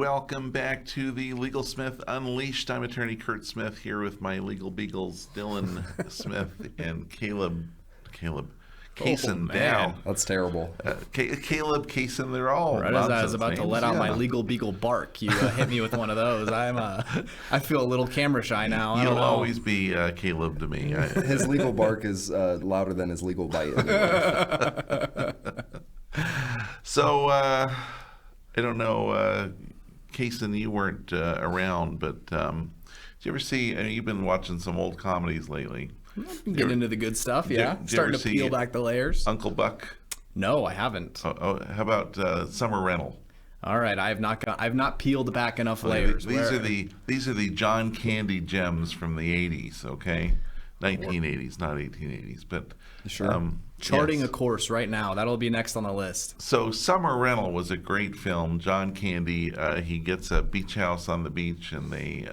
welcome back to the Legal Smith Unleashed. I'm attorney Kurt Smith here with my legal beagles, Dylan Smith and Caleb Kaysen down. That's terrible. Caleb Kaysen, they're all right as I was about to let out my legal beagle bark, you hit me with one of those. I feel a little camera shy now. You'll always be Caleb to me. His legal bark is louder than his legal bite. So, I don't know, Kaysen, you weren't around, but did you ever see, you've been watching some old comedies lately. Getting into the good stuff, yeah. Starting to peel back the layers. Uncle Buck? No, I haven't. How about Summer Rental? All right, I've not peeled back enough layers. These are the John Candy gems from the 80s, okay? 1980s, not 1880s, but sure. Charting a course right now. That'll be next on the list. So Summer Rental was a great film. John Candy, he gets a beach house on the beach, and they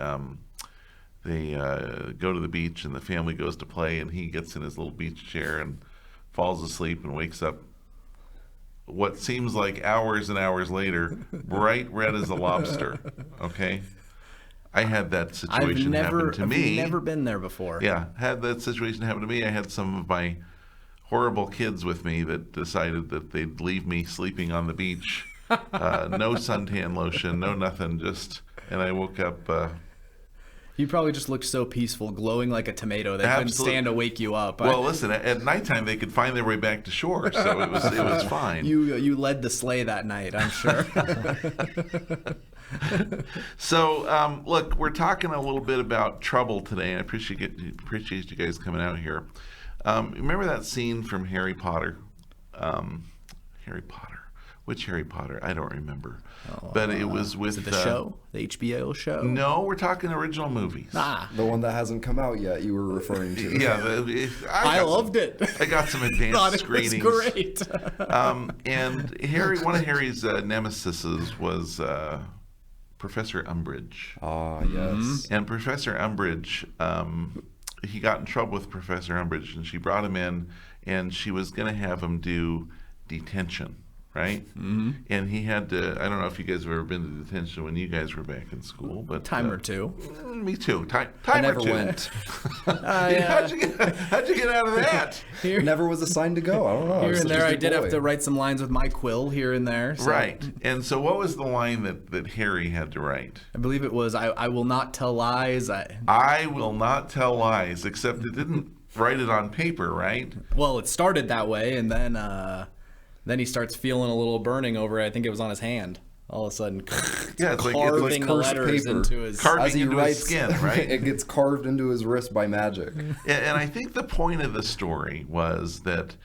go to the beach, and the family goes to play, and he gets in his little beach chair and falls asleep and wakes up what seems like hours and hours later, bright red as a lobster. Okay? I had that situation happen to me. I've never been there before. Yeah, had that situation happen to me. I had some of my horrible kids with me that decided that they'd leave me sleeping on the beach. No suntan lotion, no nothing, and I woke up... You probably just looked so peaceful, glowing like a tomato. They couldn't stand to wake you up. Well, listen, at nighttime they could find their way back to shore, so it was fine. You led the sleigh that night, I'm sure. So, look, we're talking a little bit about trouble today, and I appreciate you guys coming out here. Remember that scene from Harry Potter? Harry Potter. Which Harry Potter? I don't remember. But it was with... Is it the show? The HBO show? No, we're talking original movies. The one that hasn't come out yet you were referring to. Yeah. I loved it. I got some advanced screenings. Thought it was great. And one of Harry's nemesises was Professor Umbridge. Ah, yes. And Professor Umbridge, he got in trouble with Professor Umbridge, and she brought him in, and she was going to have him do detention. Right? Mm-hmm. And he had to, I don't know if you guys have ever been to detention when you guys were back in school, but... Time or two. Me too. Time I never or two. went. How'd you get out of that? Never was assigned to go. I don't know. Here and there, I did have to write some lines with my quill here and there. So. Right. And so what was the line that Harry had to write? I believe it was, I will not tell lies. I will not tell lies, except it didn't write it on paper, right? Well, it started that way, and then he starts feeling a little burning over it. I think it was on his hand. All of a sudden, yeah, it's carving like the letters paper. into his... Carving into his skin, right? It gets carved into his wrist by magic. And I think the point of the story was that,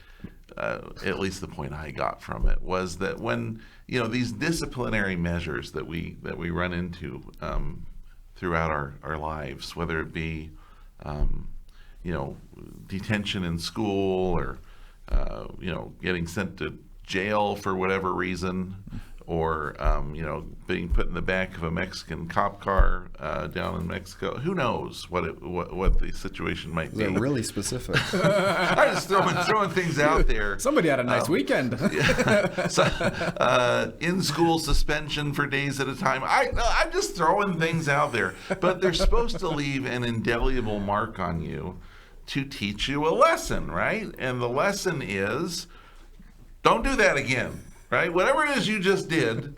at least the point I got from it, was that when, these disciplinary measures that we run into throughout our lives, whether it be, detention in school or, getting sent to jail for whatever reason, or being put in the back of a Mexican cop car down in Mexico. Who knows what the situation might be? They're really specific. I'm just throwing things out there. Somebody had a nice weekend. In-school suspension for days at a time. I'm just throwing things out there. But they're supposed to leave an indelible mark on you to teach you a lesson, right? And the lesson is... don't do that again, right? Whatever it is you just did,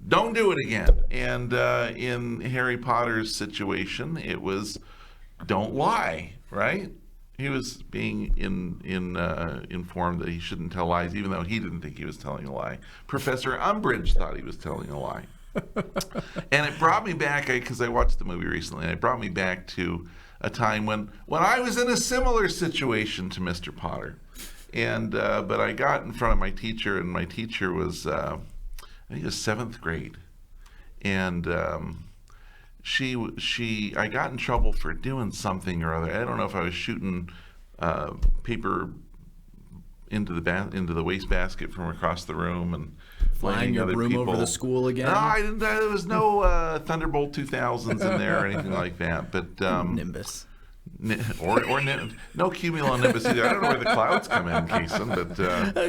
don't do it again. And in Harry Potter's situation, it was don't lie, right? He was being informed that he shouldn't tell lies, even though he didn't think he was telling a lie. Professor Umbridge thought he was telling a lie. And it brought me back, because I watched the movie recently, and it brought me back to a time when I was in a similar situation to Mr. Potter. And but I got in front of my teacher, and my teacher was I think it was 7th grade, and I got in trouble for doing something or other. I don't know if I was shooting paper into the wastebasket from across the room and flying your broom over the school again. No, I didn't. There was no Thunderbolt 2000s in there or anything like that. But Nimbus. no cumulonimbus either. I don't know where the clouds come in, Kason, but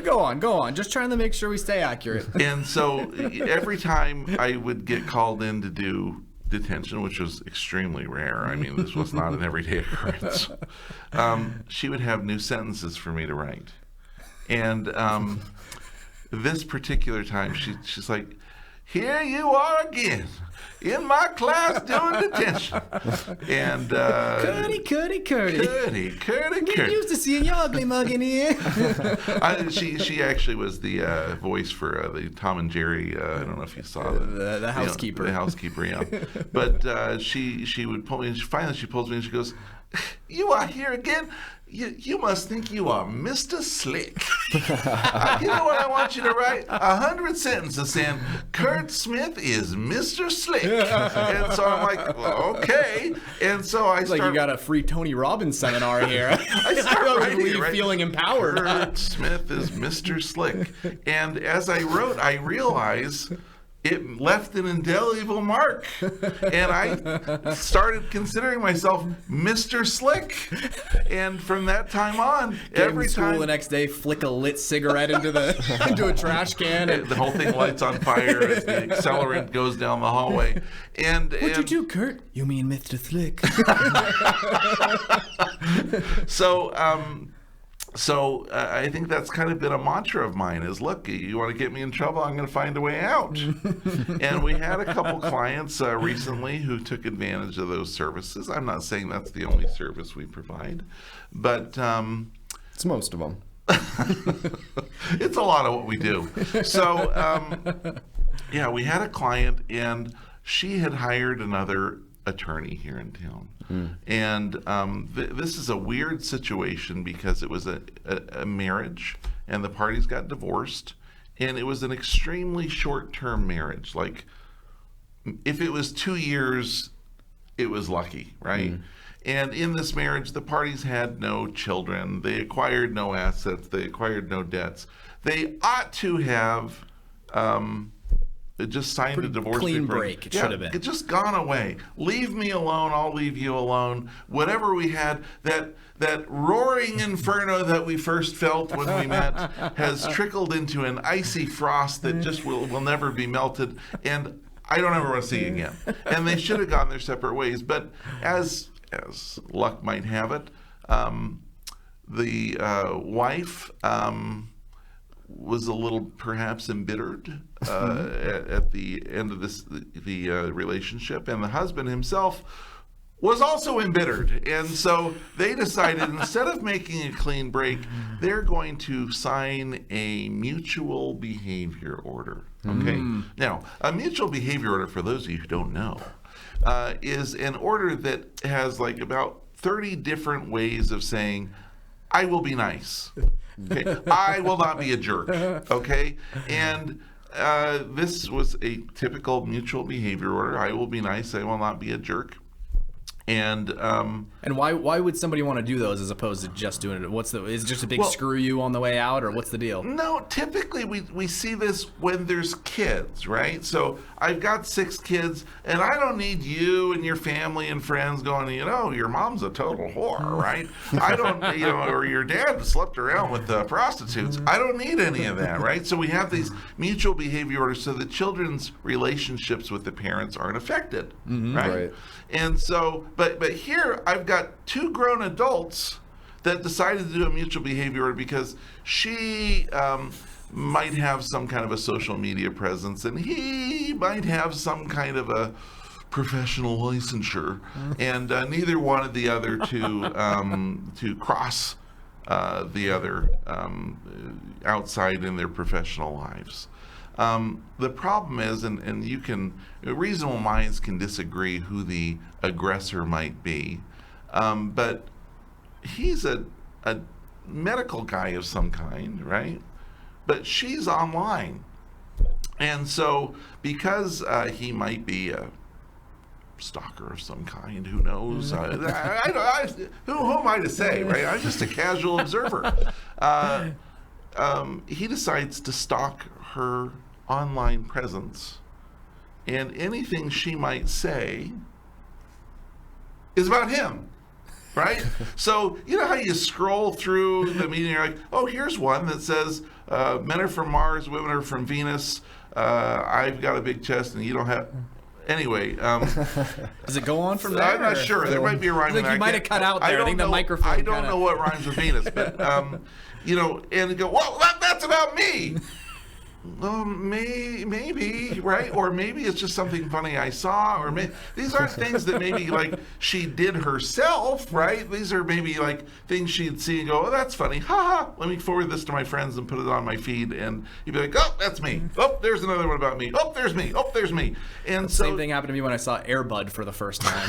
Go on. Just trying to make sure we stay accurate. and so every time I would get called in to do detention, which was extremely rare. I mean, this was not an everyday occurrence. She would have new sentences for me to write, and this particular time, she's like, "Here you are again in my class doing detention," and Curdy. Get used to seeing your ugly mug in here. she actually was the voice for the Tom and Jerry. I don't know if you saw the housekeeper. The housekeeper, yeah. But she would pull me. Finally, she pulls me and she goes, "You are here again. You must think you are Mr. Slick. You know what I want you to write? 100 sentences saying, Kurt Smith is Mr. Slick." And so I'm like, well, okay. And so I start... Like you got a free Tony Robbins seminar here. I start writing it, right? Feeling empowered. Kurt Smith is Mr. Slick. And as I wrote, I realized... it left an indelible mark, and I started considering myself Mr. Slick. And from that time on, every time the next day, flick a lit cigarette into a trash can, and the whole thing lights on fire as the accelerant goes down the hallway. And what'd you do, Kurt? You mean Mr. Slick? So I think that's kind of been a mantra of mine is, look, you want to get me in trouble, I'm going to find a way out. And we had a couple clients recently who took advantage of those services. I'm not saying that's the only service we provide, but... it's most of them. It's a lot of what we do. So, yeah, we had a client, and she had hired another attorney here in town. And this is a weird situation because it was a marriage and the parties got divorced, and it was an extremely short-term marriage. Like, if it was 2 years, it was lucky, right? And in this marriage, the parties had no children. They acquired no assets. They acquired no debts. They ought to have just signed a divorce clean paper. break. It should have been. It just gone away. Leave me alone. I'll leave you alone. Whatever we had, that roaring inferno that we first felt when we met has trickled into an icy frost that just will never be melted. And I don't ever want to see you again. And they should have gone their separate ways. But as luck might have it, the wife was a little perhaps embittered at the end of the relationship, and the husband himself was also embittered. And so they decided, instead of making a clean break, they're going to sign a mutual behavior order. Okay? Now, a mutual behavior order, for those of you who don't know, is an order that has like about 30 different ways of saying, I will be nice. Okay? I will not be a jerk. Okay? And this was a typical mutual behavior order. I will be nice. I will not be a jerk. And why would somebody want to do those as opposed to just doing it? Is it just a big screw you on the way out, or what's the deal? No, typically we see this when there's kids, right? So I've got 6 kids, and I don't need you and your family and friends going, your mom's a total whore, right? I don't, or your dad slept around with prostitutes. I don't need any of that, right? So we have these mutual behavior orders so the children's relationships with the parents aren't affected, right? And so, but here I've got 2 grown adults that decided to do a mutual behavior order because she might have some kind of a social media presence, and he might have some kind of a professional licensure, and neither wanted the other to cross the other outside in their professional lives. The problem is, and reasonable minds can disagree who the aggressor might be, but he's a medical guy of some kind, right? But she's online. And so because he might be a stalker of some kind, who knows? Who am I to say, right? I'm just a casual observer. He decides to stalk her online presence, and anything she might say is about him. right? So you know how you scroll through the meeting, you're like, oh, here's one that says men are from Mars, women are from Venus. I've got a big chest, and you don't have. Anyway, Does it go on from there? I'm not sure. There might be a rhyme. I think you might have cut out there. I think the microphone. I don't know what rhymes with Venus, but and go, well, that's about me. Well, maybe, right? Or maybe it's just something funny I saw, or these aren't things that maybe like she did herself, right? These are maybe like things she'd see and go, oh, that's funny, ha. Let me forward this to my friends and put it on my feed, and you'd be like, oh, that's me. Oh, there's another one about me. Oh, there's me. Oh, there's me. And so same thing happened to me when I saw Air Bud for the first time.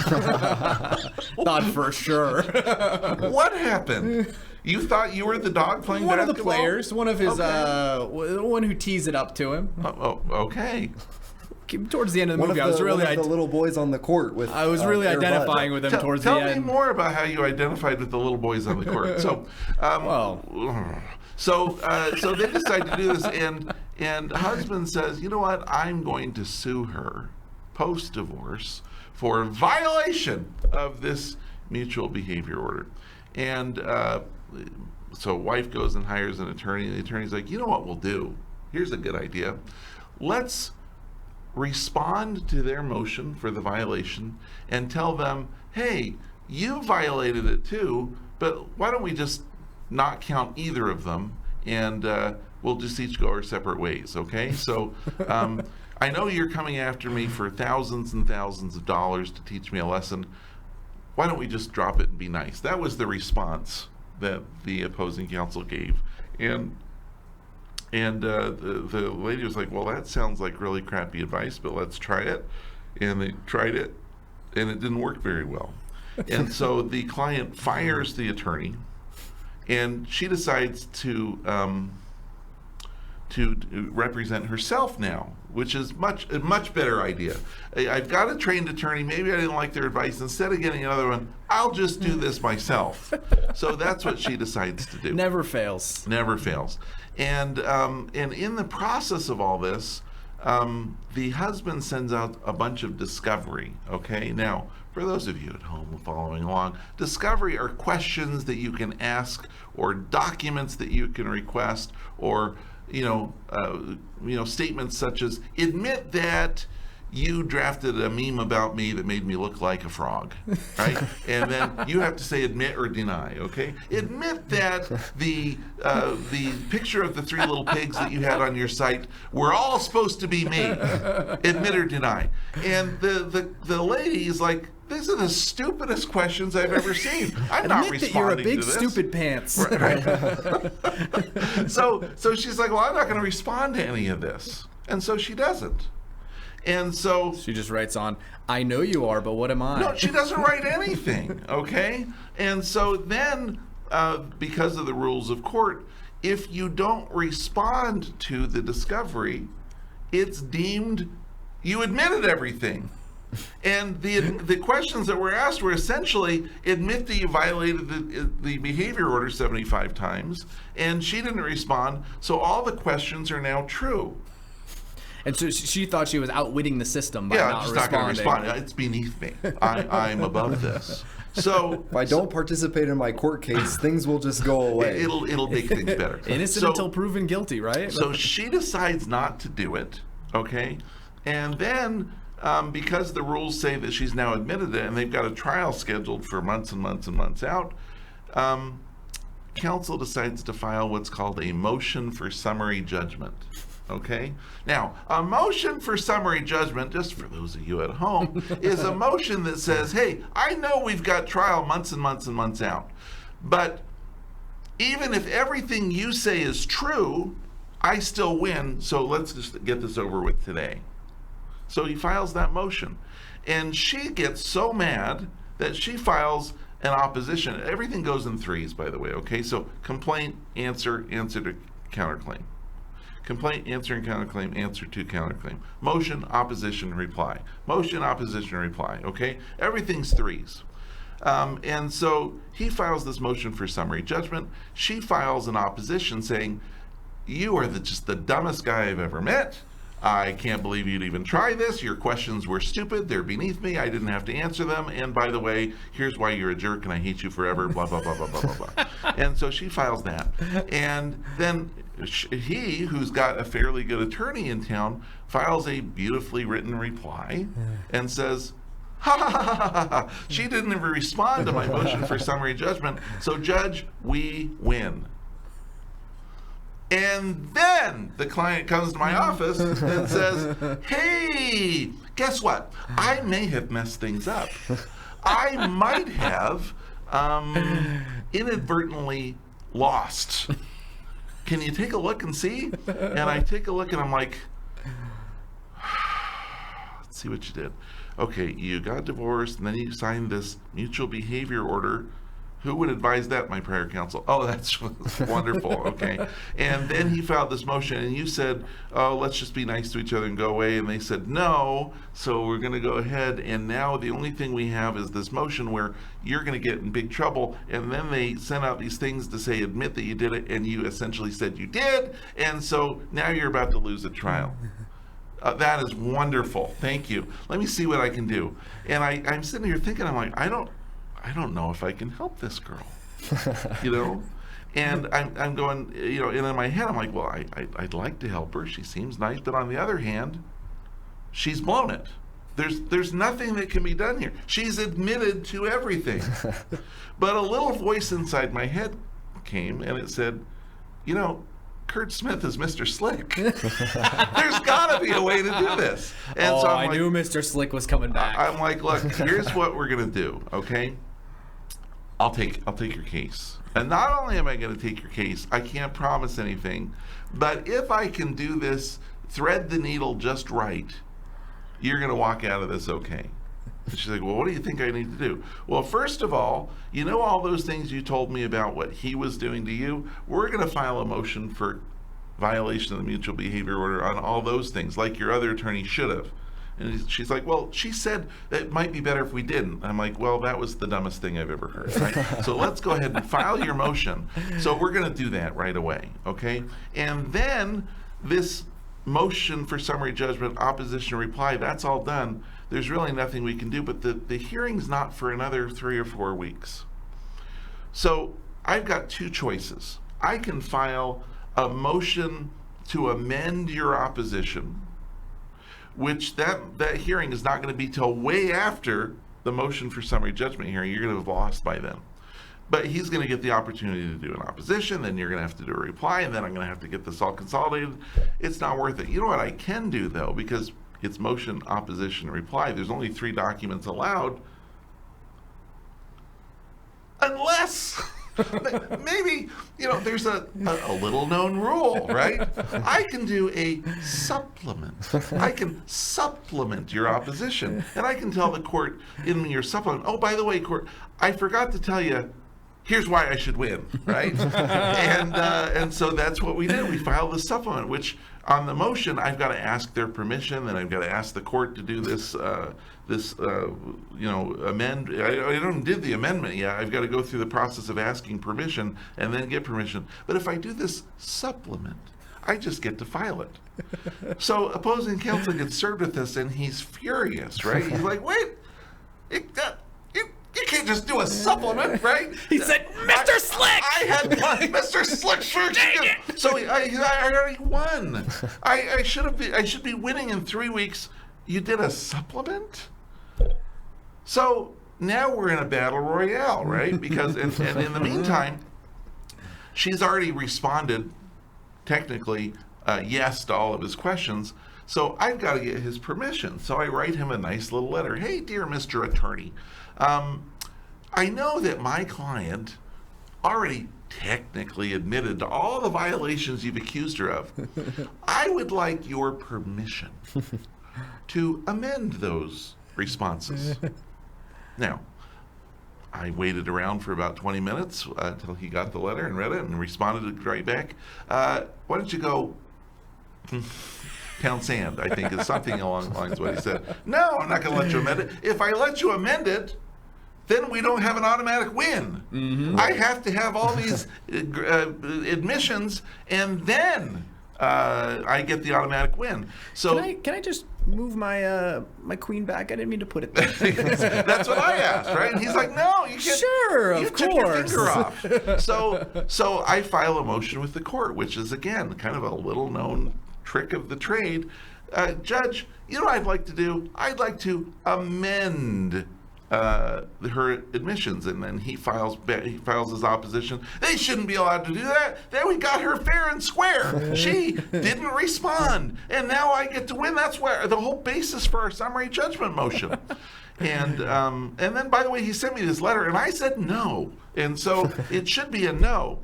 Thought for sure. What happened? You thought you were the dog playing one basketball? Of the players, one of his, Okay. one who teased it up to him. Oh, okay. Towards the end of the movie, I was really one of the little boys on the court with. I was really Air Bud. identifying with him towards the Tell end. me more about how you identified with the little boys on the court. So, so they decide to do this, and husband says, you know what? I'm going to sue her post-divorce for violation of this mutual behavior order, and. So wife goes and hires an attorney, and the attorney's like, you know what we'll do? Here's a good idea. Let's respond to their motion for the violation and tell them, hey, you violated it too, but why don't we just not count either of them, and we'll just each go our separate ways, okay? So I know you're coming after me for thousands and thousands of dollars to teach me a lesson. Why don't we just drop it and be nice? That was the response that the opposing counsel gave, and the lady was like, well, that sounds like really crappy advice, but let's try it. And they tried it, and it didn't work very well. And so the client fires the attorney, and she decides to represent herself now, which is a much better idea. I've got a trained attorney. Maybe I didn't like their advice. Instead of getting another one, I'll just do this myself. So that's what she decides to do. Never fails. Never fails. And in the process of all this, the husband sends out a bunch of discovery. Okay, now for those of you at home following along, discovery are questions that you can ask, or documents that you can request, or statements such as, admit that you drafted a meme about me that made me look like a frog, right? And then you have to say admit or deny, okay? Admit that the picture of the three little pigs that you had on your site were all supposed to be me. Admit or deny. And the lady is like, these are the stupidest questions I've ever seen. I'm not responding to this. Admit that you're a big stupid pants. Right. So she's like, well, I'm not going to respond to any of this. And so she doesn't. And so she just writes on, I know you are, but what am I? No, she doesn't write anything, okay? And so then, because of the rules of court, if you don't respond to the discovery, it's deemed you admitted everything. And the questions that were asked were essentially, admit that you violated the behavior order 75 times, and she didn't respond, so all the questions are now true. And so she thought she was outwitting the system by I'm not just responding. not going to respond. It's beneath me. I'm above this. So if I don't participate in my court case, things will just go away. It'll make things better. Innocent until proven guilty, right? So she decides not to do it, okay? And then, because the rules say that she's now admitted it, and they've got a trial scheduled for months and months and months out, counsel decides to file what's called a motion for summary judgment. Okay? Now, a motion for summary judgment, just for those of you at home, is a motion that says, hey, I know we've got trial months and months and months out, but even if everything you say is true, I still win, so let's just get this over with today. So he files that motion. And she gets so mad that she files an opposition. Everything goes in threes, by the way, okay? So complaint, answer, answer to counterclaim. Complaint, answer, and counterclaim, answer to counterclaim. Motion, opposition, reply. Motion, opposition, reply, okay? Everything's threes. And so he files this motion for summary judgment. She files an opposition saying, you are just the dumbest guy I've ever met. I can't believe you'd even try this. Your questions were stupid. They're beneath me. I didn't have to answer them. And by the way, here's why you're a jerk and I hate you forever, blah, blah, blah, blah, blah, blah, blah. And so she files that. And then he, who's got a fairly good attorney in town, files a beautifully written reply and says, ha ha ha ha ha ha. She didn't even respond to my motion for summary judgment. So, Judge, we win. And then the client comes to my office and says, hey, guess what? I may have messed things up. I might have inadvertently lost. Can you take a look and see? And I take a look and I'm like, let's see what you did. Okay, you got divorced and then you signed this mutual behavior order. Who would advise that? My prior counsel. Oh, that's wonderful. Okay. And then he filed this motion and you said, oh, let's just be nice to each other and go away. And they said, no. So we're going to go ahead. And now the only thing we have is this motion where you're going to get in big trouble. And then they sent out these things to say, admit that you did it. And you essentially said you did. And so now you're about to lose a trial. That is wonderful. Thank you. Let me see what I can do. And I'm sitting here thinking, I'm like, I don't know if I can help this girl, you know? And I'm going, you know, and in my head, I'm like, well, I'd like to help her. She seems nice. But on the other hand, she's blown it. There's nothing that can be done here. She's admitted to everything. But a little voice inside my head came and it said, you know, Kurt Smith is Mr. Slick. There's got to be a way to do this. And so I knew Mr. Slick was coming back. I'm like, look, here's what we're going to do, okay? I'll take your case. And not only am I going to take your case, I can't promise anything, but if I can do this, thread the needle just right, you're going to walk out of this okay. And she's like, well, what do you think I need to do? Well, first of all, you know all those things you told me about what he was doing to you? We're going to file a motion for violation of the mutual behavior order on all those things, like your other attorney should have. And she's like, well, she said that it might be better if we didn't. I'm like, well, that was the dumbest thing I've ever heard. Right? So let's go ahead and file your motion. So we're going to do that right away, okay? And then this motion for summary judgment, opposition, reply, that's all done. There's really nothing we can do, but the hearing's not for another 3 or 4 weeks. So I've got two choices. I can file a motion to amend your opposition, which that hearing is not going to be till way after the motion for summary judgment hearing. You're going to have lost by then. But he's going to get the opportunity to do an opposition, then you're going to have to do a reply, and then I'm going to have to get this all consolidated. It's not worth it. You know what I can do, though, because it's motion, opposition, reply. There's only 3 documents allowed. Unless maybe, you know, there's a little known rule, right? I can do a supplement. I can supplement your opposition. And I can tell the court in your supplement, oh, by the way, court, I forgot to tell you, here's why I should win, right? And so that's what we did. We filed the supplement, which on the motion, I've got to ask their permission, and I've got to ask the court to do this, amend. I don't did the amendment yet. I've got to go through the process of asking permission and then get permission. But if I do this supplement, I just get to file it. So opposing counsel gets served with this, and he's furious, right? He's like, wait, you can't just do a supplement, right? He said, Mr. Slick! I had Mr. Slick. So I already won. I should be winning in 3 weeks. You did a supplement? So now we're in a battle royale, right? Because and in the meantime, she's already responded, technically, yes to all of his questions. So I've got to get his permission. So I write him a nice little letter. Hey, dear Mr. Attorney, I know that my client already technically admitted to all the violations you've accused her of. I would like your permission to amend those responses. Now, I waited around for about 20 minutes until he got the letter and read it and responded right back. Why don't you go pound sand, I think, is something along the lines of what he said. No, I'm not going to let you amend it. If I let you amend it, then we don't have an automatic win. Mm-hmm. I have to have all these admissions, and then I get the automatic win. So Can I just move my my queen back? I didn't mean to put it there. that's what I asked, right? And he's like, no, you can't. Sure, you of took your course. finger off. So I file a motion with the court, which is, again, kind of a little-known trick of the trade. Judge, you know what I'd like to do? I'd like to amend her admissions, and then he files his opposition. They shouldn't be allowed to do that. Then we got her fair and square. She didn't respond, and now I get to win. That's where the whole basis for our summary judgment motion. And then, by the way, he sent me this letter, and I said no, and so it should be a no.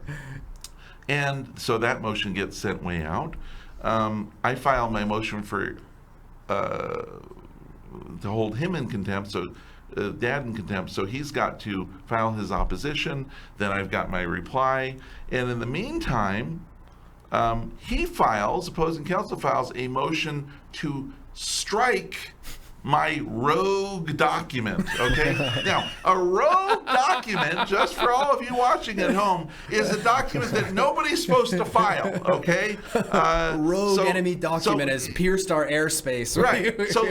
And so that motion gets sent way out. I file my motion for to hold him in contempt, so Dad in contempt, so he's got to file his opposition. Then I've got my reply, and in the meantime, opposing counsel files a motion to strike my rogue document, okay? Now, a rogue document, just for all of you watching at home, is a document that nobody's supposed to file, okay? Rogue enemy document has pierced our airspace. Right. So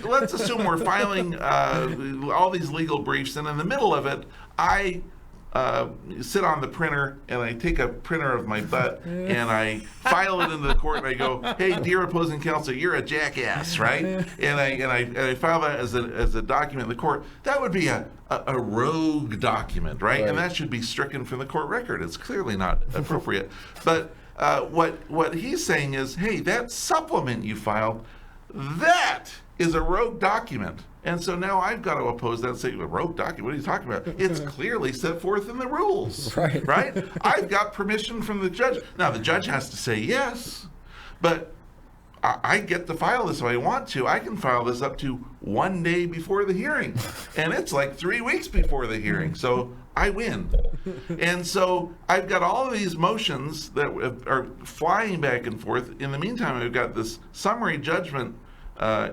let's assume we're filing all these legal briefs, and in the middle of it, I sit on the printer and I take a printer of my butt and I file it into the court and I go, hey, dear opposing counsel, you're a jackass, right? And I file that as a document in the court. That would be a rogue document, right? And that should be stricken from the court record. It's clearly not appropriate. But what he's saying is, hey, that supplement you filed, that is a rogue document. And so now I've got to oppose that and say, a rogue document, what are you talking about? It's clearly set forth in the rules, right? I've got permission from the judge. Now, the judge has to say yes, but I get to file this if I want to. I can file this up to 1 day before the hearing, and it's like 3 weeks before the hearing, so I win. And so I've got all of these motions that are flying back and forth. In the meantime, I've got this summary judgment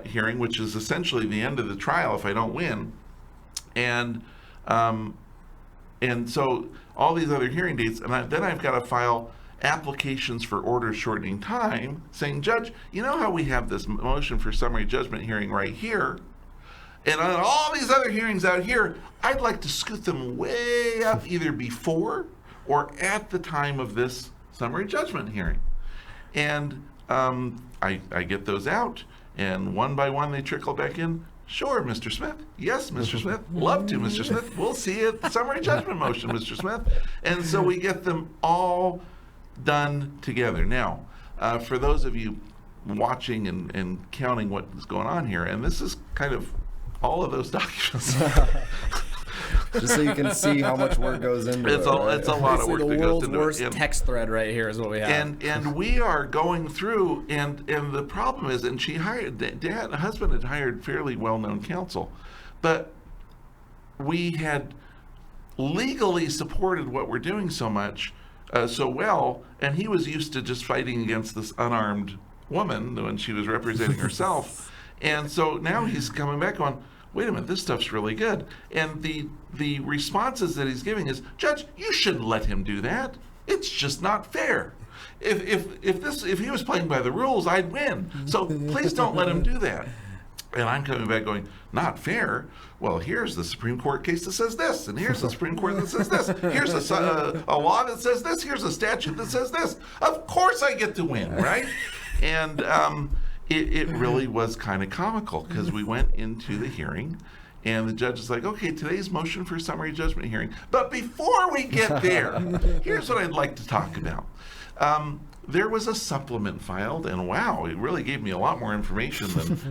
hearing, which is essentially the end of the trial if I don't win, and so all these other hearing dates, and then I've got to file applications for orders shortening time, saying, Judge, you know how we have this motion for summary judgment hearing right here, and on all these other hearings out here, I'd like to scoot them way up either before or at the time of this summary judgment hearing, and I get those out. And one by one, they trickle back in. Sure, Mr. Smith. Yes, Mr. Smith. Love to, Mr. Smith. We'll see you at the summary judgment motion, Mr. Smith. And so we get them all done together. Now, for those of you watching and counting what is going on here, and this is kind of all of those documents. Just so you can see how much work goes into it. It's a lot of work that goes into it. The world's worst text thread right here is what we have. And we are going through, and the problem is, and she hired, husband had hired fairly well-known counsel, but we had legally supported what we're doing so much, so well, and he was used to just fighting against this unarmed woman when she was representing herself. And so now he's coming back on, wait a minute, this stuff's really good. And the responses that he's giving is, Judge, you shouldn't let him do that. It's just not fair. If he was playing by the rules, I'd win. So please don't let him do that. And I'm coming back going, not fair? Well, here's the Supreme Court case that says this, and here's the Supreme Court that says this. Here's a law that says this. Here's a statute that says this. Of course I get to win, right? And it really was kind of comical because we went into the hearing and the judge is like, okay, today's motion for summary judgment hearing. But before we get there, here's what I'd like to talk about. There was a supplement filed, and wow, it really gave me a lot more information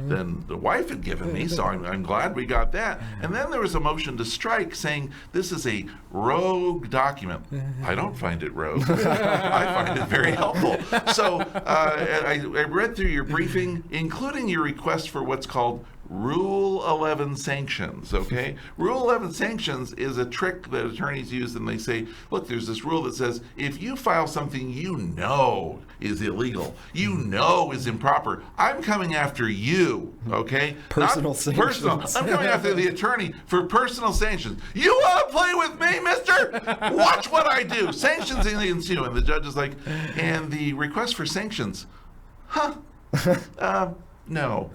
than the wife had given me, so I'm glad we got that. And then there was a motion to strike saying this is a rogue document. I don't find it rogue. I find it very helpful. So I read through your briefing, including your request for what's called Rule 11 sanctions, okay? Rule 11 sanctions is a trick that attorneys use, and they say, look, there's this rule that says if you file something you know is illegal, you know is improper, I'm coming after you, okay? Personal sanctions. Personal. I'm coming after the attorney for personal sanctions. You want to play with me, mister? Watch what I do. Sanctions ensue. And the judge is like, and the request for sanctions, no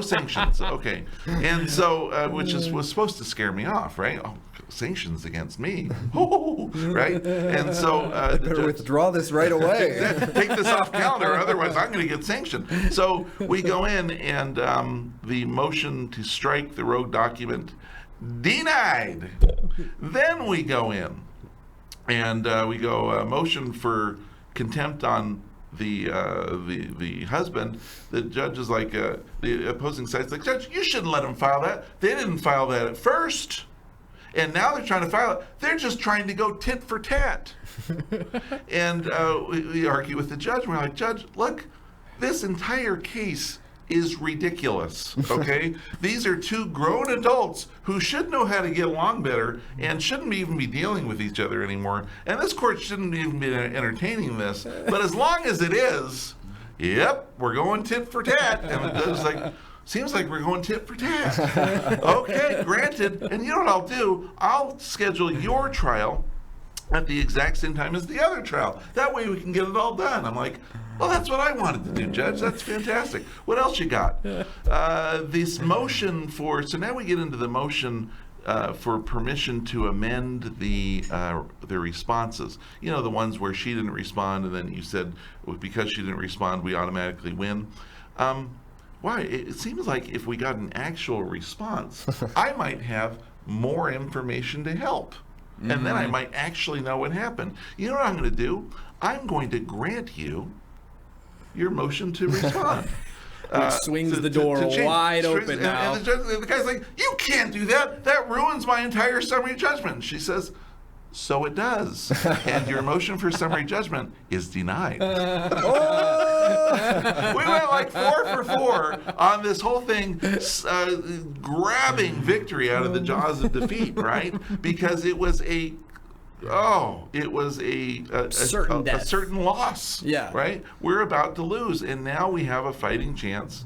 sanctions. Okay, and so which was supposed to scare me off, right? Oh, sanctions against me, right? And so I better withdraw this right away. take this off calendar, otherwise I'm going to get sanctioned. So we go in, and the motion to strike the rogue document denied. Then we go in, and we go motion for contempt on the husband. The judge is like, the opposing side's like, Judge, you shouldn't let them file that. They didn't file that at first, and now they're trying to file it. They're just trying to go tit for tat. And we argue with the judge. We're like, Judge, look, this entire case is ridiculous, okay? These are two grown adults who should know how to get along better and shouldn't even be dealing with each other anymore. And this court shouldn't even be entertaining this. But as long as it is, yep, we're going tit for tat. And the judge is like, seems like we're going tit for tat. Okay, granted. And you know what I'll do? I'll schedule your trial at the exact same time as the other trial. That way we can get it all done. I'm like, well, that's what I wanted to do, Judge. That's fantastic. What else you got? This motion for, so now we get into the motion for permission to amend the responses. You know, the ones where she didn't respond, and then you said, well, because she didn't respond, we automatically win. Why? It seems like if we got an actual response, I might have more information to help. And then I might actually know what happened. You know what I'm going to do? I'm going to grant you your motion to respond. Which swings the door wide open now. And the guy's like, you can't do that. That ruins my entire summary judgment. And she says, so it does. And your motion for summary judgment is denied. We went like 4 for 4 on this whole thing, grabbing victory out of the jaws of defeat, right? Because it was a certain death. A certain loss. Yeah. Right? We're about to lose, and now we have a fighting chance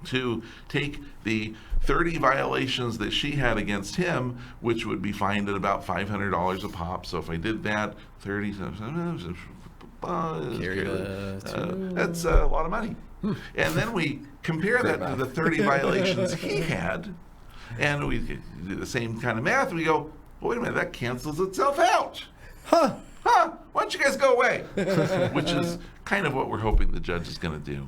to take the 30 violations that she had against him, which would be fined at about $500 a pop. So if I did that, 30, that's a lot of money. And then we compare that to the 30 violations he had, and we do the same kind of math, and we go, well, wait a minute, that cancels itself out. Why don't you guys go away? Which is kind of what we're hoping the judge is going to do.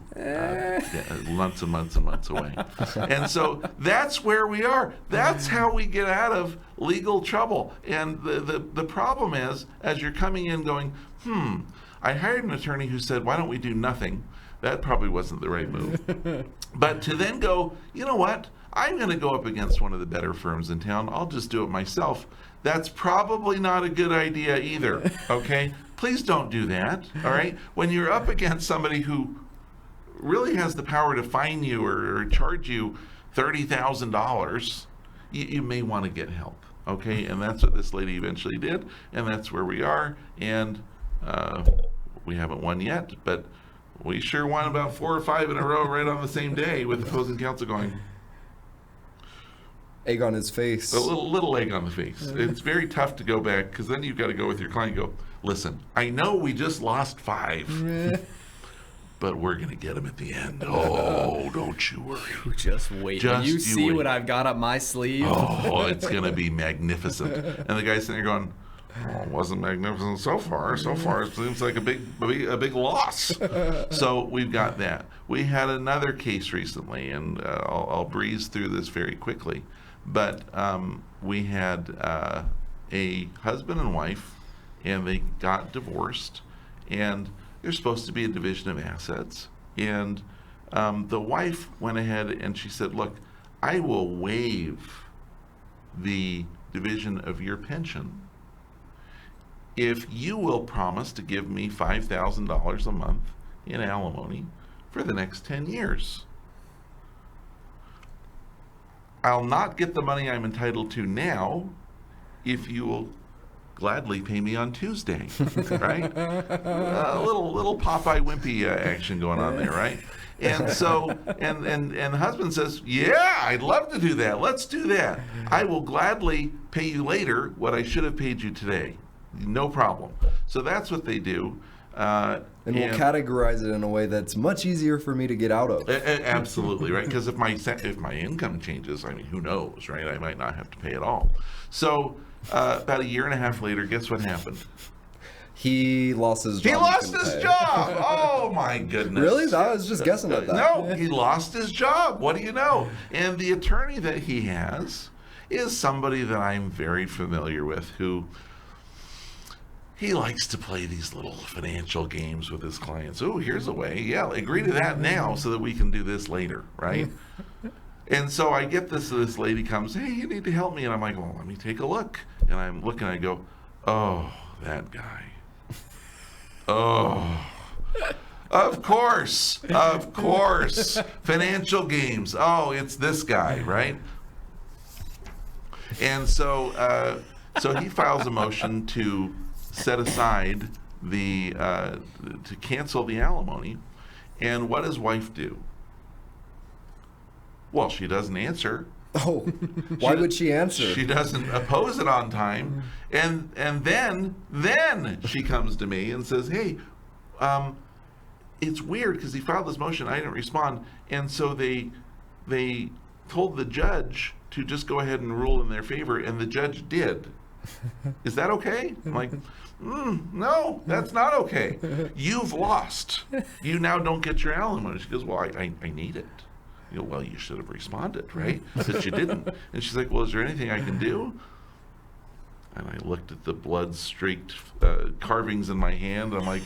Months and months and months away. And so that's where we are. That's how we get out of legal trouble. And the problem is, as you're coming in going, I hired an attorney who said, why don't we do nothing? That probably wasn't the right move. But to then go, you know what? I'm going to go up against one of the better firms in town. I'll just do it myself. That's probably not a good idea either, okay? Please don't do that, all right? When you're up against somebody who really has the power to fine you or charge you $30,000, you may want to get help, okay? And that's what this lady eventually did, and that's where we are. And we haven't won yet, but we sure won about 4 or 5 in a row right on the same day with opposing counsel going, egg on his face. a little egg on the face. It's very tough to go back, because then you've got to go with your client and go, listen, I know we just lost 5, but we're going to get them at the end. Oh, don't you worry. Just wait. Just you you see wait. what I've got up my sleeve? Oh, it's going to be magnificent. And the guy's sitting there going, oh, it wasn't magnificent so far. So far, it seems like a big loss. So we've got that. We had another case recently, and I'll breeze through this very quickly. But we had a husband and wife, and they got divorced, and there's supposed to be a division of assets. And the wife went ahead and she said, look, I will waive the division of your pension if you will promise to give me $5,000 a month in alimony for the next 10 years. I'll not get the money I'm entitled to now if you will gladly pay me on Tuesday, right? A little Popeye Wimpy action going on there, right? And so, and the husband says, yeah, I'd love to do that. Let's do that. I will gladly pay you later what I should have paid you today. No problem. So that's what they do. And we'll categorize it in a way that's much easier for me to get out of. Absolutely, right? Because if my income changes, I mean, who knows, right? I might not have to pay at all. So about a year and a half later, guess what happened? He lost his job. He lost his job. Oh my goodness! Really? I was just guessing at that. No, he lost his job. What do you know? And the attorney that he has is somebody that I'm very familiar with, who he likes to play these little financial games with his clients. Oh, here's a way. Yeah, agree to that now so that we can do this later, right? And so I get this lady comes, hey, you need to help me. And I'm like, well, let me take a look. And I'm looking, I go, oh, that guy. Oh, of course. Financial games. Oh, it's this guy, right? And so he files a motion to set aside to cancel the alimony. And what does wife do? Well, she doesn't answer. Oh, why would she answer? She doesn't oppose it on time. And then she comes to me and says, hey, it's weird because he filed this motion, I didn't respond. And so they told the judge to just go ahead and rule in their favor, and the judge did. Is that okay? I'm like, no, that's not okay. You've lost. You now don't get your alimony. She goes, well, I need it. You know, well, you should have responded, right? But you didn't. And she's like, well, is there anything I can do? And I looked at the blood-streaked carvings in my hand. I'm like,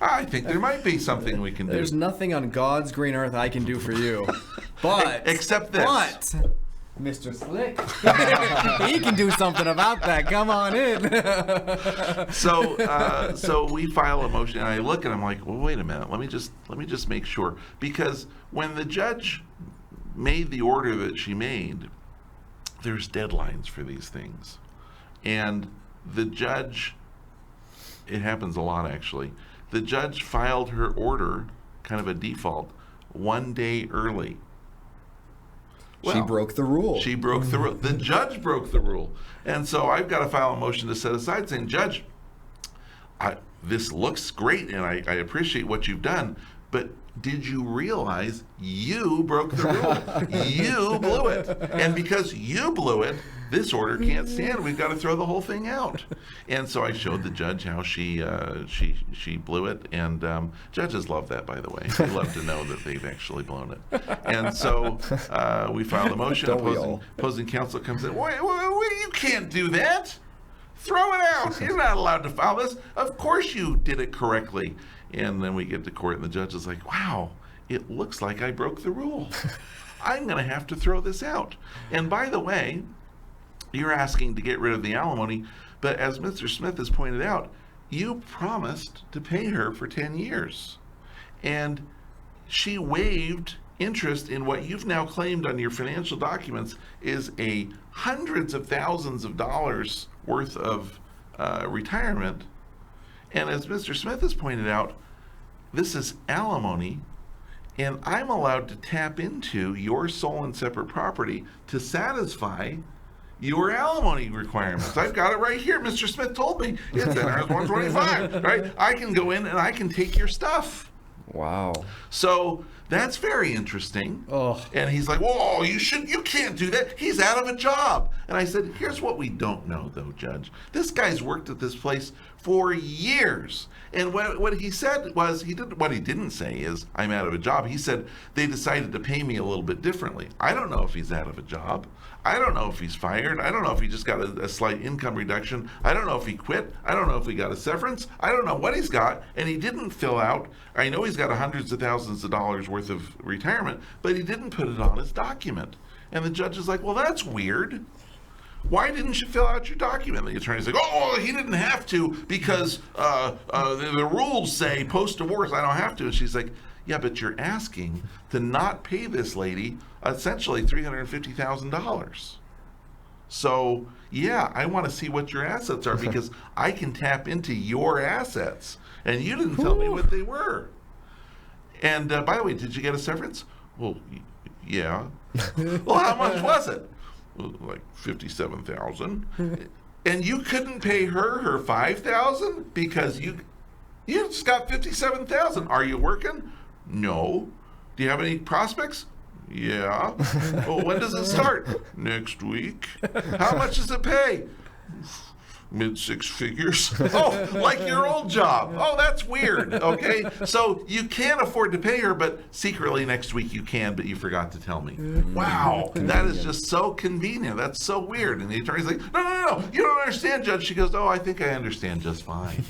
I think there might be something we can do. There's nothing on God's green earth I can do for you. But except this. But Mr. Slick, he can do something about that. Come on in. So we file a motion, and I look, and I'm like, well, wait a minute. Let me just make sure, because when the judge made the order that she made, there's deadlines for these things, and the judge, it happens a lot actually. The judge filed her order, kind of a default, 1 day early. Well, she broke the rule. She broke the rule. The judge broke the rule. And so I've got to file a motion to set aside saying, Judge, this looks great and I appreciate what you've done, but did you realize you broke the rule? You blew it. And because you blew it, this order can't stand. We've got to throw the whole thing out. And so I showed the judge how she blew it. And judges love that, by the way. They love to know that they've actually blown it. And so we filed a motion. Opposing counsel comes in. Wait, you can't do that. Throw it out. You're not allowed to file this. Of course you did it correctly. And then we get to court, and the judge is like, wow, it looks like I broke the rule. I'm going to have to throw this out. And by the way, you're asking to get rid of the alimony, but as Mr. Smith has pointed out, you promised to pay her for 10 years. And she waived interest in what you've now claimed on your financial documents is a hundreds of thousands of dollars worth of retirement. And as Mr. Smith has pointed out, this is alimony, and I'm allowed to tap into your sole and separate property to satisfy your alimony requirements. I've got it right here. Mr. Smith told me it's NRS 125, right? I can go in and I can take your stuff. Wow. So that's very interesting. Oh. And he's like, whoa, you can't do that. He's out of a job. And I said, here's what we don't know, though, Judge. This guy's worked at this place for years. And what he said was, what he didn't say is, I'm out of a job. He said, they decided to pay me a little bit differently. I don't know if he's out of a job. I don't know if he's fired. I don't know if he just got a slight income reduction. I don't know if he quit. I don't know if he got a severance. I don't know what he's got. And he didn't fill out, I know he's got hundreds of thousands of dollars worth of retirement, but he didn't put it on his document. And the judge is like, well, that's weird. Why didn't you fill out your document? The attorney's like, oh, he didn't have to because the rules say post-divorce I don't have to. And she's like, Yeah, but you're asking to not pay this lady essentially $350,000. So, yeah, I want to see what your assets are because I can tap into your assets. And you didn't tell me what they were. And by the way, did you get a severance? Well, yeah. Well, how much was it? Well, like $57,000. And you couldn't pay her $5,000 because you just got $57,000. Are you working? No. Do you have any prospects? Yeah. Well, when does it start? Next week. How much does it pay? Mid-six figures. Oh, like your old job. Oh, that's weird. Okay. So you can't afford to pay her, but secretly next week you can, but you forgot to tell me. Wow. That is just so convenient. That's so weird. And the attorney's like, no. You don't understand, Judge. She goes, oh, I think I understand just fine.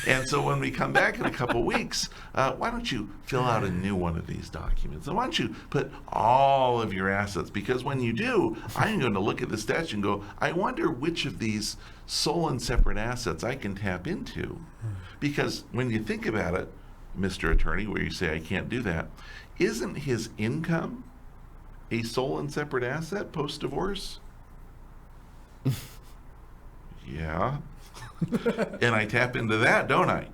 And so when we come back in a couple weeks, why don't you fill out a new one of these documents? And why don't you put all of your assets? Because when you do, I'm going to look at the statute and go, I wonder which of these sole and separate assets I can tap into. Because when you think about it, Mr. Attorney, where you say I can't do that, isn't his income a sole and separate asset post-divorce? Yeah. And I tap into that, don't I?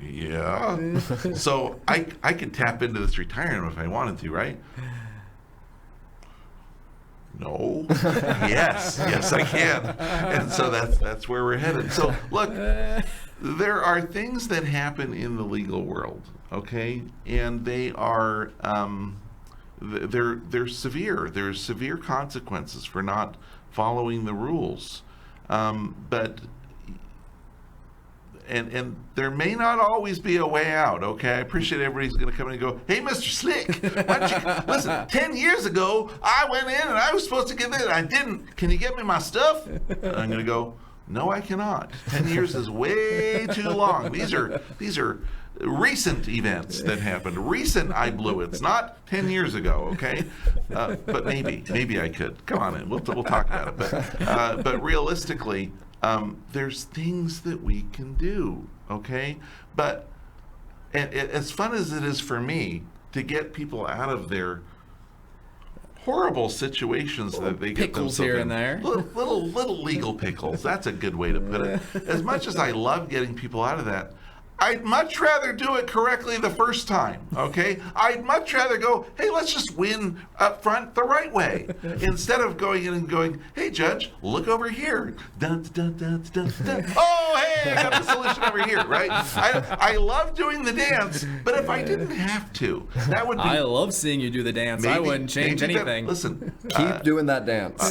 Yeah. So I could tap into this retirement if I wanted to, right? No. Yes, I can. And so that's where we're headed. So look, there are things that happen in the legal world, okay, and they are they're severe. There's severe consequences for not following the rules, but. And there may not always be a way out, okay? I appreciate everybody's going to come in and go, hey, Mr. Slick, why don't you, listen, 10 years ago, I went in and I was supposed to get this, and I didn't. Can you get me my stuff? And I'm going to go, no, I cannot. 10 years is way too long. These are recent events that happened. Recent I blew it. It's not 10 years ago, okay? But maybe I could. Come on in. We'll talk about it. But realistically, there's things that we can do, okay? But as fun as it is for me to get people out of their horrible situations that they get pickles themselves here in, and there, little legal pickles. That's a good way to put it. As much as I love getting people out of that, I'd much rather do it correctly the first time, okay? I'd much rather go, hey, let's just win up front the right way, instead of going in and going, hey, Judge, look over here. Dun, dun, dun, dun, dun. Oh, hey, I got the solution over here, right? I love doing the dance, but if I didn't have to, that would be... I love seeing you do the dance. I wouldn't change anything. Listen. Keep doing that dance.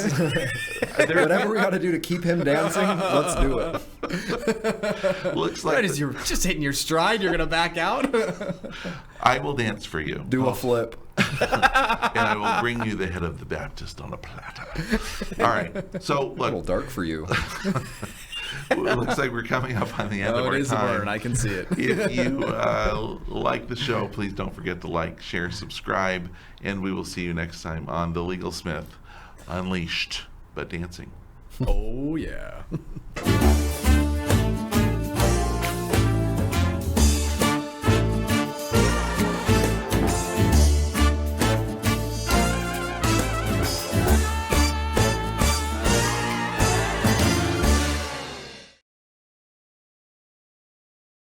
Whatever we got to do to keep him dancing, let's do it. Looks like... What is your... Just hitting your stride, you're gonna back out? I will dance for you. Do a flip. And I will bring you the head of the Baptist on a platter. All right. So look, A little dark for you. it looks like we're coming up on the end of our it is time. a burn. I can see it. If you like the show, please don't forget to like, share, subscribe, and we will see you next time on The Legal Smith, Unleashed but Dancing. Oh yeah.